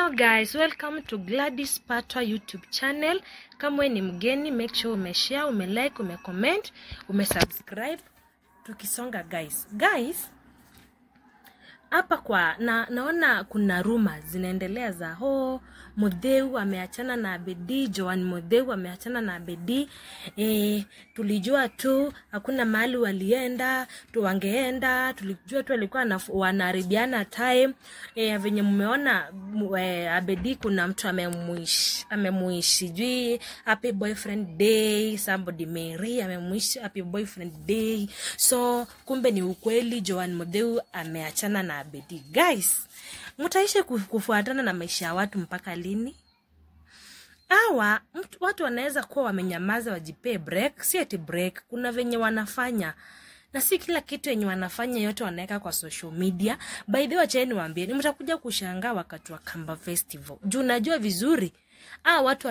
Hello guys, welcome to Gladys Patwa YouTube channel. Kama wewe ni mgeni, make sure umeshare, umelike, umecomment, umesubscribe. Tukisonga guys. Hapa kwa naona kuna rumors zinaendelea za Mutheu ameachana na Abedi, Joan Mutheu ameachana na Abedi. Tulijua tu hakuna mahali walienda, wangeenda, tulijua tu walikuwa wanaharibiana time. Venye mmeona Abedi kuna mtu amemuishi jui happy boyfriend day, somebody Mary amemuishi happy boyfriend day. So kumbe ni ukweli Joan Mutheu ameachana na Abedi. Guys, mtaishi kufuatana na maisha ya watu mpaka lini? Watu wanaweza kuwa wamenyamaza wajipe break, si ati break, kuna venye wanafanya. Na si kila kitu yenye wanafanya yote wanaweka kwa social media. By the way, acheni niwaambie, mtakuja kushangaa wakati wa Kamba Festival. Juu najua vizuri, watu